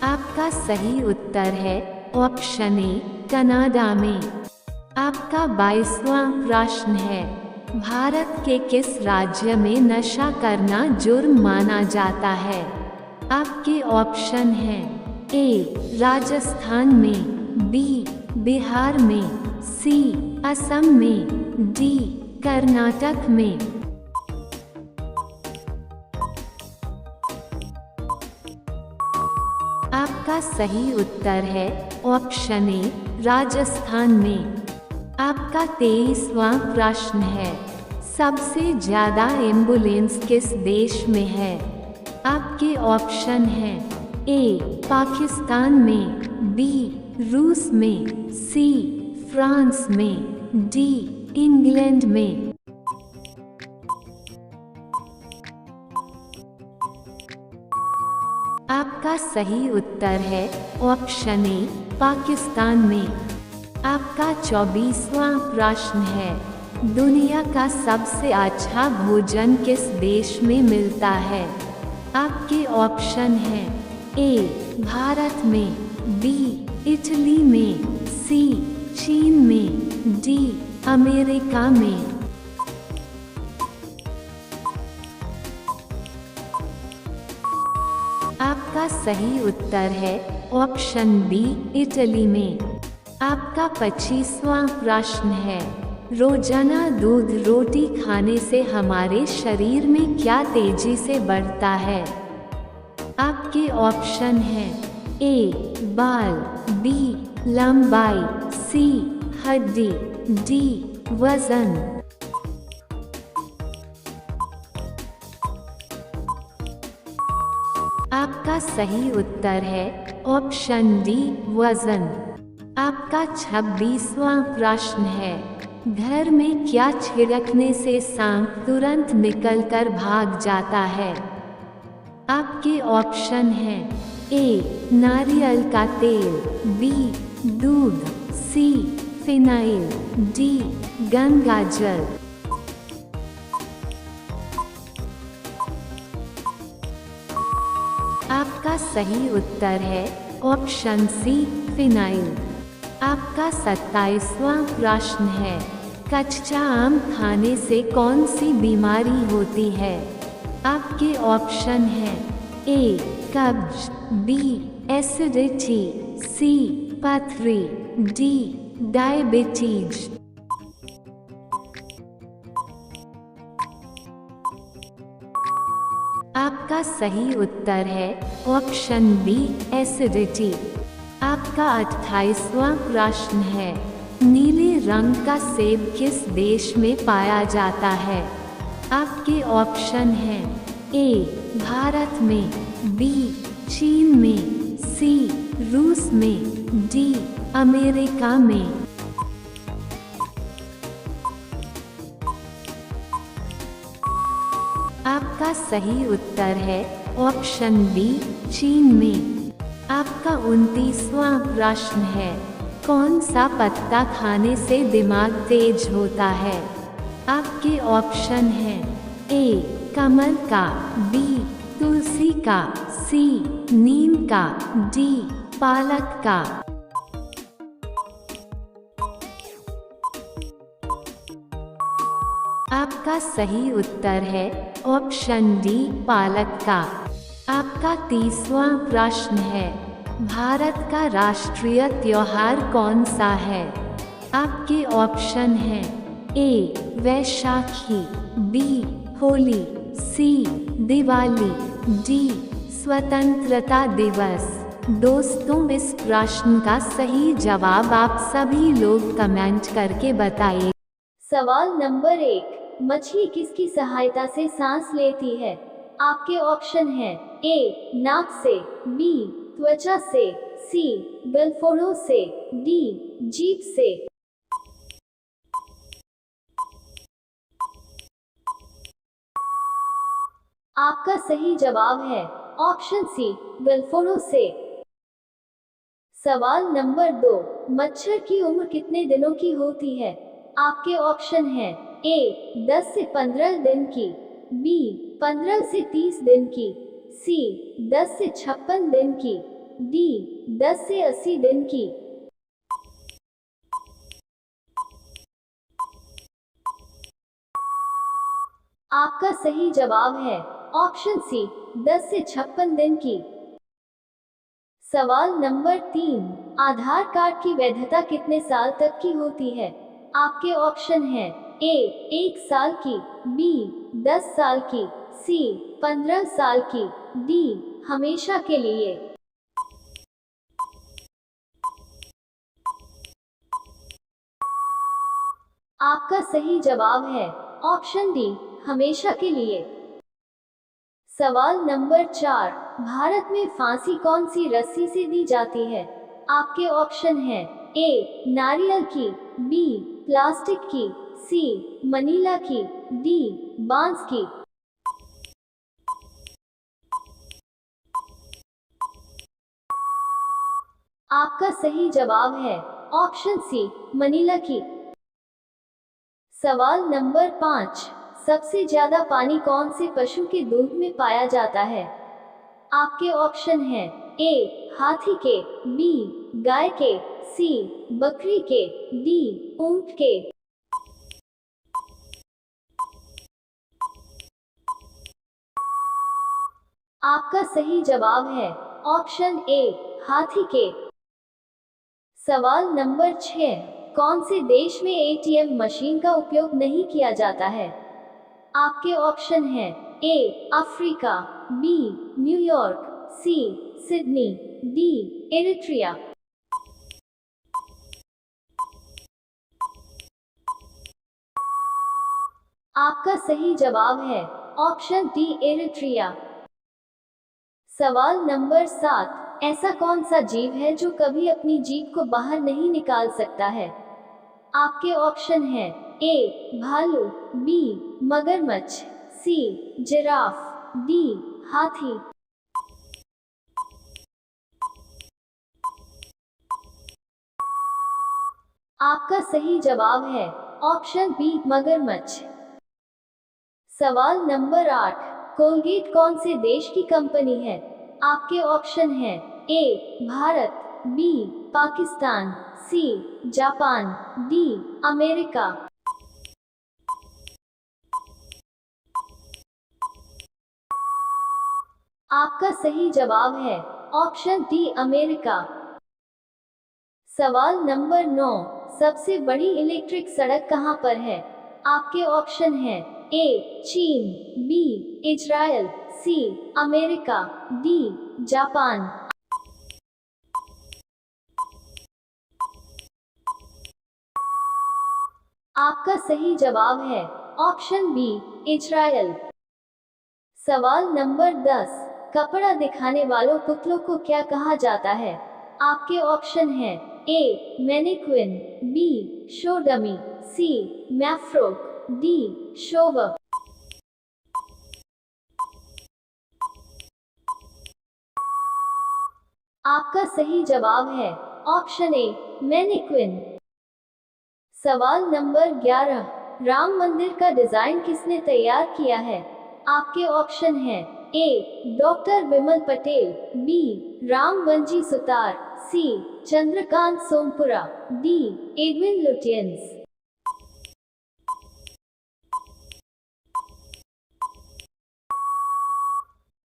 आपका सही उत्तर है ऑप्शन ए कनाडा में। आपका 22वां प्रश्न है, भारत के किस राज्य में नशा करना जुर्म माना जाता है? आपके ऑप्शन हैं ए राजस्थान में, बी बिहार में, सी असम में, डी कर्नाटक में। आपका सही उत्तर है ऑप्शन ए राजस्थान में। आपका 23वां प्रश्न है, सबसे ज्यादा एम्बुलेंस किस देश में है? आपके ऑप्शन हैं ए पाकिस्तान में, बी रूस में, सी फ्रांस में, डी इंग्लैंड में। आपका सही उत्तर है ऑप्शन ए पाकिस्तान में। आपका 24वां प्रश्न है, दुनिया का सबसे अच्छा भोजन किस देश में मिलता है? आपके ऑप्शन हैं ए भारत में, बी इटली में, सी चीन में, डी अमेरिका में। आपका सही उत्तर है ऑप्शन बी इटली में। आपका 25वां प्रश्न है, रोजाना दूध रोटी खाने से हमारे शरीर में क्या तेजी से बढ़ता है? आपके ऑप्शन हैं ए बाल, बी लंबाई, सी हड्डी, डी वजन। आपका सही उत्तर है ऑप्शन डी वजन। आपका 26वां प्रश्न है, घर में क्या छिड़कने से सांप तुरंत निकलकर भाग जाता है? आपके ऑप्शन हैं ए नारियल का तेल, बी दूध, सी फिनाइल, डी गंगा जल। आपका सही उत्तर है ऑप्शन सी फिनाइल। आपका 27वां प्रश्न है, कच्चा आम खाने से कौन सी बीमारी होती है? आपके ऑप्शन हैं ए कब्ज, बी एसिडिटी, सी पथरी, डी डायबिटीज। आपका सही उत्तर है ऑप्शन बी एसिडिटी। आपका 28वां प्रश्न है, नीले रंग का सेब किस देश में पाया जाता है? आपके ऑप्शन हैं ए भारत में, बी चीन में, सी रूस में, डी अमेरिका में। आपका सही उत्तर है ऑप्शन बी चीन में। आपका 29वां प्रश्न है, कौन सा पत्ता खाने से दिमाग तेज होता है? आपके ऑप्शन हैं ए कमल का, बी तुलसी का, सी नीम का, डी पालक का। आपका सही उत्तर है ऑप्शन डी पालक का। आपका 30वां प्रश्न है, भारत का राष्ट्रीय त्योहार कौन सा है? आपके ऑप्शन हैं ए वैशाखी, बी होली, सी दिवाली, डी स्वतंत्रता दिवस। दोस्तों, इस प्रश्न का सही जवाब आप सभी लोग कमेंट करके बताइए। सवाल नंबर 1, मछली किसकी सहायता से सांस लेती है? आपके ऑप्शन हैं ए नाक से, बी त्वचा से, सी गलफड़ों से, डी जीभ से। आपका सही जवाब है ऑप्शन सी गलफड़ों से। सवाल नंबर 2, मच्छर की उम्र कितने दिनों की होती है? आपके ऑप्शन हैं ए 10 से 15 दिन की, बी 15 से 30 दिन की, सी 10 से 56 दिन की, डी 10 से 80 दिन की। आपका सही जवाब है ऑप्शन सी 10 से 56 दिन की। सवाल नंबर 3, आधार कार्ड की वैधता कितने साल तक की होती है? आपके ऑप्शन हैं ए 1 साल की, बी 10 साल की, सी 15 साल की, डी हमेशा के लिए। आपका सही जवाब है ऑप्शन डी हमेशा के लिए। सवाल नंबर 4, भारत में फांसी कौन सी रस्सी से दी जाती है? आपके ऑप्शन हैं ए नारियल की, बी प्लास्टिक की, सी मनीला की, डी बांस की। आपका सही जवाब है ऑप्शन सी मनीला की। सवाल नंबर 5, सबसे ज्यादा पानी कौन से पशु के दूध में पाया जाता है? आपके ऑप्शन हैं ए हाथी के, बी गाय के, सी बकरी के, डी ऊंट के। आपका सही जवाब है ऑप्शन ए हाथी के। सवाल नंबर 6, कौन से देश में एटीएम मशीन का उपयोग नहीं किया जाता है? आपके ऑप्शन हैं A Africa, B New York, C Sydney, D Eritrea. आपका सही जवाब है ऑप्शन डी एरिट्रिया। सवाल नंबर 7, ऐसा कौन सा जीव है जो कभी अपनी जीभ को बाहर नहीं निकाल सकता है? आपके ऑप्शन हैं ए भालू, बी मगरमच्छ, सी जिराफ, डी हाथी। आपका सही जवाब है ऑप्शन बी मगरमच्छ। सवाल नंबर 8, कोलगेट कौन से देश की कंपनी है? आपके ऑप्शन हैं A Bharat, B Pakistan, C Japan, D अमेरिका। आपका सही जवाब है ऑप्शन डी अमेरिका। सवाल नंबर 9, सबसे बड़ी इलेक्ट्रिक सड़क कहां पर है? आपके ऑप्शन हैं ए चीन, B Israel, C America, D Japan. आपका सही जवाब है ऑप्शन बी इजराइल। सवाल नंबर 10, कपड़ा दिखाने वालों पुतलों को क्या कहा जाता है? आपके ऑप्शन हैं ए मैनिक्विन, बी शो डमी, सी मैफ्रोक, डी शोवर। आपका सही जवाब है ऑप्शन ए मैनिक्विन। सवाल नंबर 11, राम मंदिर का डिजाइन किसने तैयार किया है? आपके ऑप्शन हैं A doctor Vimal Patel, B Ram Vanji Sutar, C Chandrakant Sompura, D Edwin Lutyens.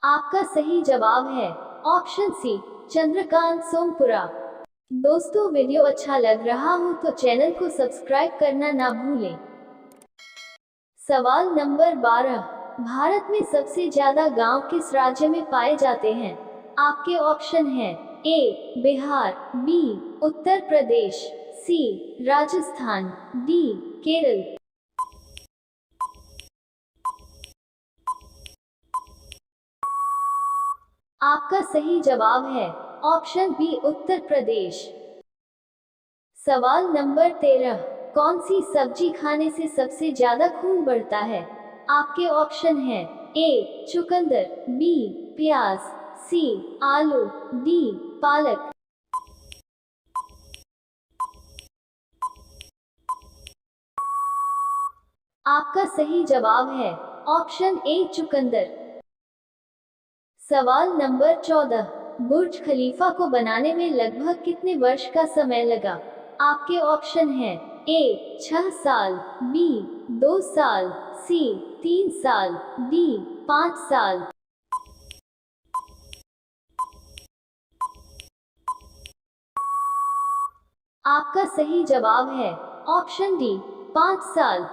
आपका सही जवाब है ऑप्शन सी चंद्रकांत सोमपुरा। दोस्तों, वीडियो अच्छा लग रहा हो तो चैनल को सब्सक्राइब करना ना भूलें। सवाल नंबर 12, भारत में सबसे ज्यादा गांव किस राज्य में पाए जाते हैं? आपके ऑप्शन हैं ए बिहार, बी उत्तर प्रदेश, सी राजस्थान, डी केरल। आपका सही जवाब है ऑप्शन बी उत्तर प्रदेश। सवाल नंबर 13, कौन सी सब्जी खाने से सबसे ज्यादा खून बढ़ता है? आपके ऑप्शन हैं ए चुकंदर, बी प्याज, सी आलू, डी पालक। आपका सही जवाब है ऑप्शन ए चुकंदर। सवाल नंबर 14, बुर्ज खलीफा को बनाने में लगभग कितने वर्ष का समय लगा? आपके ऑप्शन हैं ए 6 साल, बी 2 साल, सी 3 साल, डी 5 साल। आपका सही जवाब है ऑप्शन डी 5 साल।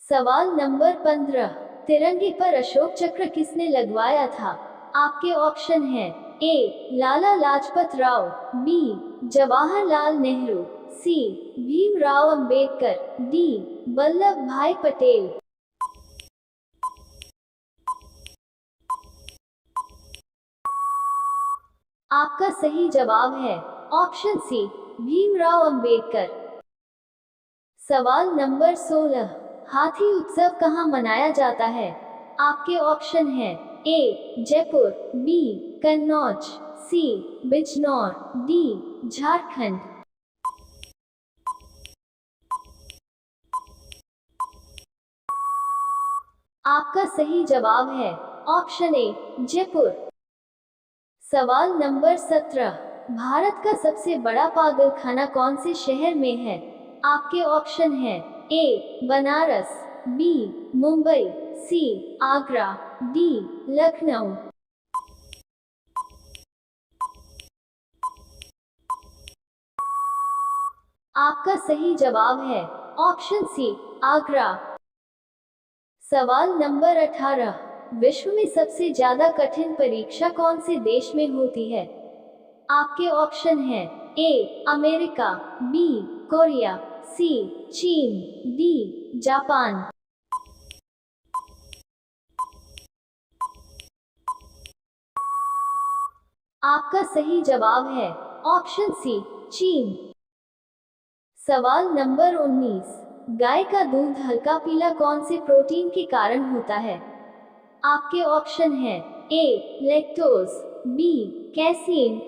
सवाल नंबर 15, तिरंगे पर अशोक चक्र किसने लगवाया था? आपके ऑप्शन हैं ए लाला लाजपत राव, बी जवाहरलाल नेहरू, सी भीमराव अंबेडकर, डी वल्लभ भाई पटेल। आपका सही जवाब है ऑप्शन सी भीमराव अंबेडकर। सवाल नंबर 16, हाथी उत्सव कहाँ मनाया जाता है? आपके ऑप्शन हैं ए जयपुर, बी कन्नौज, सी बिजनौर, डी झारखंड। आपका सही जवाब है ऑप्शन ए जयपुर। सवाल नंबर 17, भारत का सबसे बड़ा पागलखाना कौन से शहर में है? आपके ऑप्शन हैं ए बनारस, बी मुंबई, सी आगरा, डी लखनऊ। आपका सही जवाब है ऑप्शन सी आगरा। सवाल नंबर 18, विश्व में सबसे ज्यादा कठिन परीक्षा कौन से देश में होती है? आपके ऑप्शन हैं ए अमेरिका, बी कोरिया, सी चीन, डी जापान। आपका सही जवाब है ऑप्शन सी चीन। सवाल नंबर 19, गाय का दूध हल्का पीला कौन से प्रोटीन के कारण होता है? आपके ऑप्शन हैं ए लैक्टोज, बी कैसीन,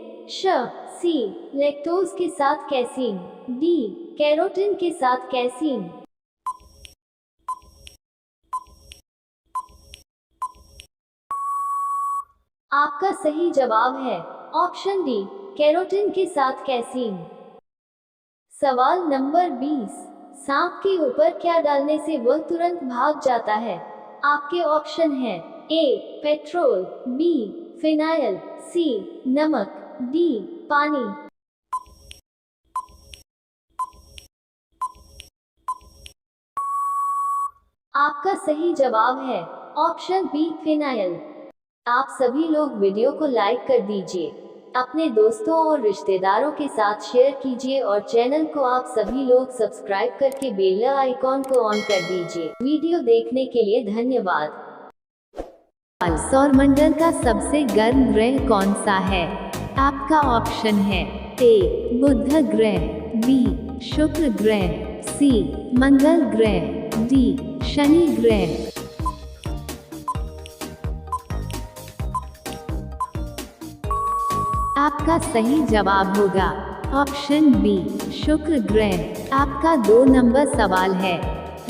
सी लैक्टोज के साथ कैसीन, डी कैरोटीन के साथ कैसीन। आपका सही जवाब है ऑप्शन डी कैरोटीन के साथ कैसीन। सवाल नंबर 20, सांप के ऊपर क्या डालने से वह तुरंत भाग जाता है? आपके ऑप्शन हैं ए पेट्रोल, बी फिनाइल, सी नमक, डी पानी। आपका सही जवाब है ऑप्शन बी फिनाइल। आप सभी लोग वीडियो को लाइक कर दीजिए, अपने दोस्तों और रिश्तेदारों के साथ शेयर कीजिए और चैनल को आप सभी लोग सब्सक्राइब करके बेल आइकॉन को ऑन कर दीजिए। वीडियो देखने के लिए धन्यवाद। सौरमंडल का सबसे गर्म ग्रह कौन सा है? आपका ऑप्शन है ए बुध ग्रह, बी शुक्र ग्रह, सी मंगल ग्रह, डी शनि ग्रह। आपका सही जवाब होगा ऑप्शन बी शुक्र ग्रह। आपका 2 नंबर सवाल है,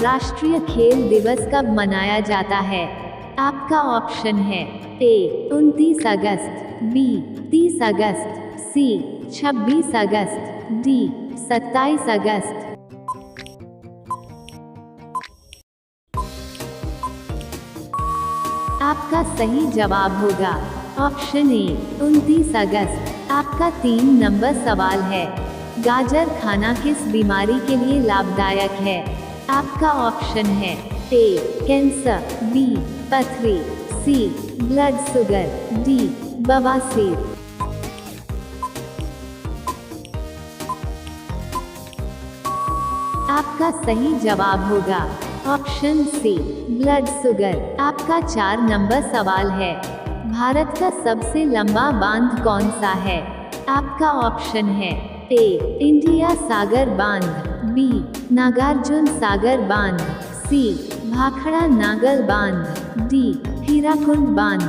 राष्ट्रीय खेल दिवस कब मनाया जाता है? आपका ऑप्शन है ए 29 अगस्त, बी 30 अगस्त, सी 26 अगस्त, डी 27 अगस्त। आपका सही जवाब होगा ऑप्शन ए 29 अगस्त। आपका 3 नंबर सवाल है, गाजर खाना किस बीमारी के लिए लाभदायक है? आपका ऑप्शन है ए कैंसर, बी पथरी, सी ब्लड शुगर, डी बवासीर। आपका सही जवाब होगा ऑप्शन सी ब्लड शुगर। आपका 4 नंबर सवाल है, भारत का सबसे लंबा बांध कौन सा है? आपका ऑप्शन है ए इंडिया सागर बांध, बी नागार्जुन सागर बांध, सी भाखड़ा नागल बांध, डी हीराकुंड बांध।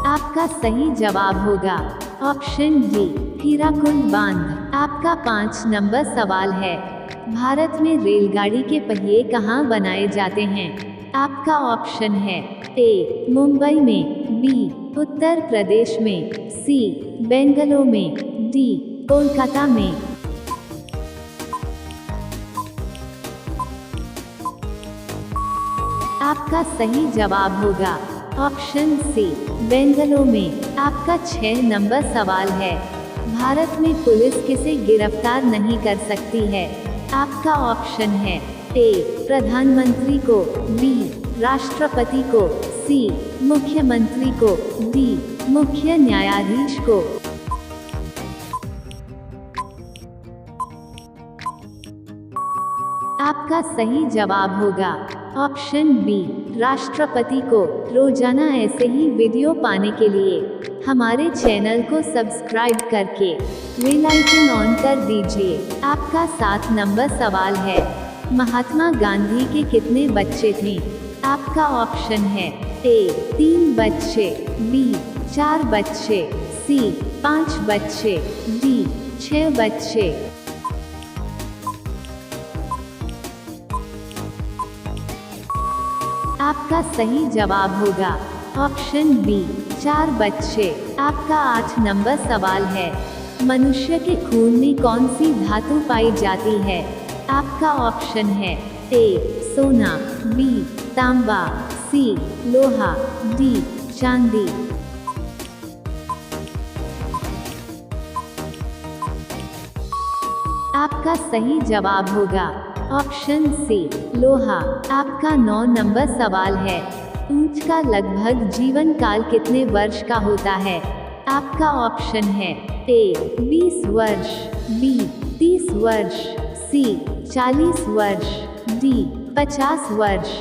आपका सही जवाब होगा ऑप्शन डी हीराकुंड बांध। आपका 5 नंबर सवाल है, भारत में रेलगाड़ी के पहिए कहाँ बनाए जाते हैं? आपका ऑप्शन है ए मुंबई में, बी उत्तर प्रदेश में, सी बेंगलोर में, डी कोलकाता में। आपका सही जवाब होगा ऑप्शन सी बेंगलोर में। आपका 6 नंबर सवाल है, भारत में पुलिस किसे गिरफ्तार नहीं कर सकती है? आपका ऑप्शन है ए प्रधानमंत्री को, बी राष्ट्रपति को, सी मुख्यमंत्री को, डी मुख्य न्यायाधीश को। आपका सही जवाब होगा ऑप्शन बी राष्ट्रपति को। रोजाना ऐसे ही वीडियो पाने के लिए हमारे चैनल को सब्सक्राइब करके बेल आइकन ऑन कर दीजिए। आपका 7 नंबर सवाल है, महात्मा गांधी के कितने बच्चे थे? आपका ऑप्शन है ए 3 बच्चे, बी 4 बच्चे, सी 5 बच्चे, डी 6 बच्चे। आपका सही जवाब होगा ऑप्शन बी 4 बच्चे। आपका 8 नंबर सवाल है, मनुष्य के खून में कौन सी धातु पाई जाती है? आपका ऑप्शन है ए सोना, बी तांबा, सी लोहा, डी चांदी। आपका सही जवाब होगा ऑप्शन सी लोहा। आपका 9 नंबर सवाल है, ऊंट का लगभग जीवन काल कितने वर्ष का होता है? आपका ऑप्शन है ए 20 वर्ष, बी 30 वर्ष, सी 40 वर्ष, डी 50 वर्ष।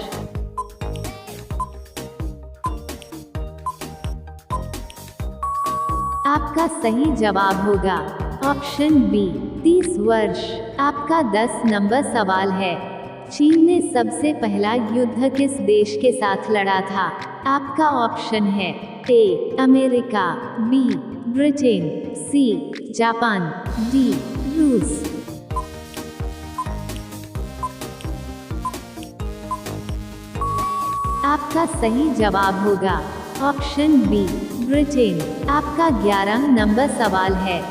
आपका सही जवाब होगा ऑप्शन बी 30 वर्ष। आपका 10 नंबर सवाल है, चीन ने सबसे पहला युद्ध किस देश के साथ लड़ा था? आपका ऑप्शन है A America, B Britain, C Japan, D रूस। आपका सही जवाब होगा ऑप्शन बी ब्रिटेन। आपका 11 नंबर सवाल है,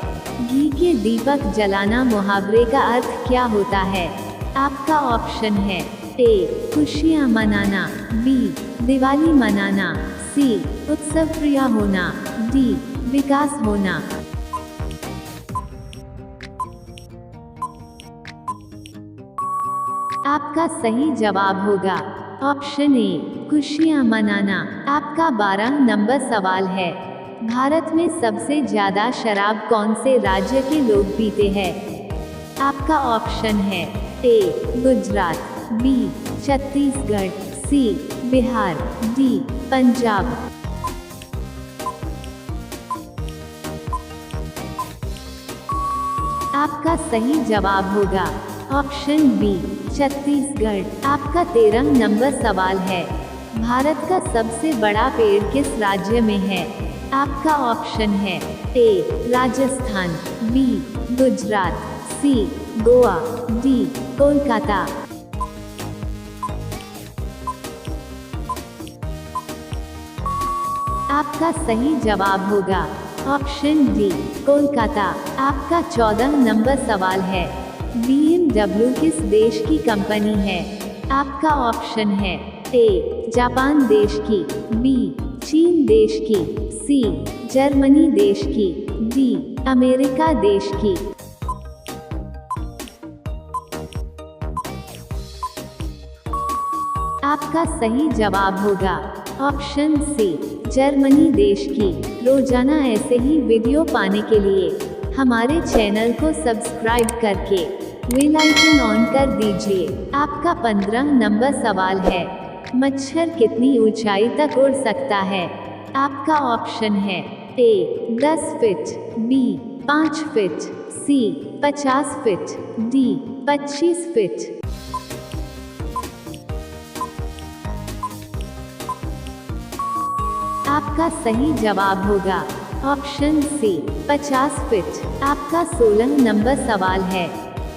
घी के दीपक जलाना मुहावरे का अर्थ क्या होता है? आपका ऑप्शन है ए खुशियाँ मनाना, बी दिवाली मनाना, सी उत्सव प्रिय होना, डी विकास होना। आपका सही जवाब होगा ऑप्शन ए खुशियाँ मनाना। आपका 12 नंबर सवाल है, भारत में सबसे ज्यादा शराब कौन से राज्य के लोग पीते हैं? आपका ऑप्शन है ए गुजरात, बी छत्तीसगढ़, सी बिहार, डी पंजाब। आपका सही जवाब होगा ऑप्शन बी छत्तीसगढ़। आपका 13 नंबर सवाल है, भारत का सबसे बड़ा पेड़ किस राज्य में है? आपका ऑप्शन है ए राजस्थान, बी गुजरात, सी गोवा, डी कोलकाता। आपका सही जवाब होगा ऑप्शन डी कोलकाता। आपका 14 नंबर सवाल है, BMW किस देश की कंपनी है? आपका ऑप्शन है ए जापान देश की, बी चीन देश की, सी जर्मनी देश की, डी अमेरिका देश की। आपका सही जवाब होगा ऑप्शन सी, जर्मनी देश की। रोजाना ऐसे ही वीडियो पाने के लिए हमारे चैनल को सब्सक्राइब करके बेल आइकन ऑन कर दीजिए। आपका 15 नंबर सवाल है, मच्छर कितनी ऊंचाई तक उड़ सकता है? आपका ऑप्शन है ए 10 फीट, बी 5 फीट, सी 50 फीट, डी 25 फीट। आपका सही जवाब होगा ऑप्शन सी, 50 फीट। आपका 16 नंबर सवाल है,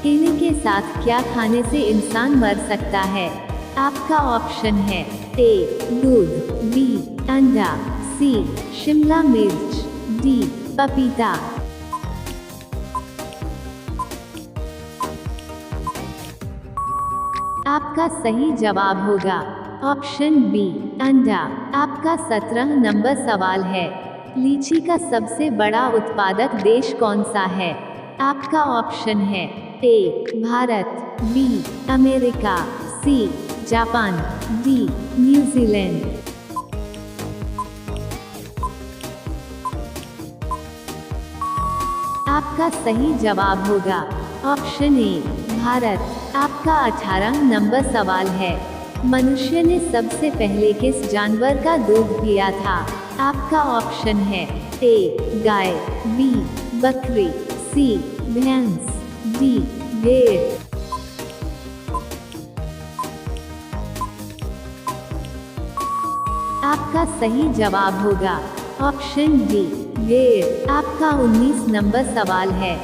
केले के साथ क्या खाने से इंसान मर सकता है? आपका ऑप्शन है ए दूध, बी अंडा, सी शिमला मिर्च, डी पपीता। आपका सही जवाब होगा ऑप्शन बी अंडा। आपका 17 नंबर सवाल है, लीची का सबसे बड़ा उत्पादक देश कौन सा है? आपका ऑप्शन है ए भारत, बी अमेरिका, सी जापान, डी न्यूजीलैंड। आपका सही जवाब होगा ऑप्शन ए भारत। आपका 18 नंबर सवाल है, मनुष्य ने सबसे पहले किस जानवर का दूध पिया था? आपका ऑप्शन है ए गाय, बी बकरी, सी भैंस, डी भेड़। आपका सही जवाब होगा ऑप्शन डी भेड़। आपका 19 नंबर सवाल है,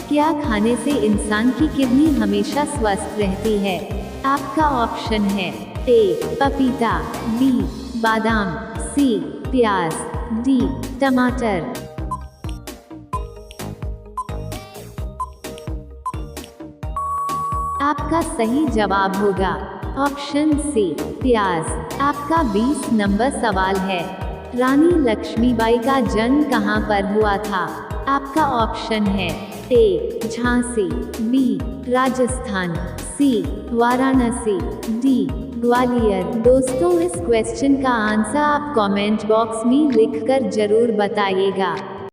क्या खाने से इंसान की किडनी हमेशा स्वस्थ रहती है? आपका ऑप्शन है ए पपीता, बी बादाम, सी प्याज, डी टमाटर। आपका सही जवाब होगा ऑप्शन सी प्याज। आपका 20 नंबर सवाल है, रानी लक्ष्मीबाई का जन्म कहां पर हुआ था? आपका ऑप्शन है ए झांसी, बी राजस्थान, सी वाराणसी, डी ग्वालियर। दोस्तों, इस क्वेश्चन का आंसर आप कमेंट बॉक्स में लिखकर जरूर बताइएगा।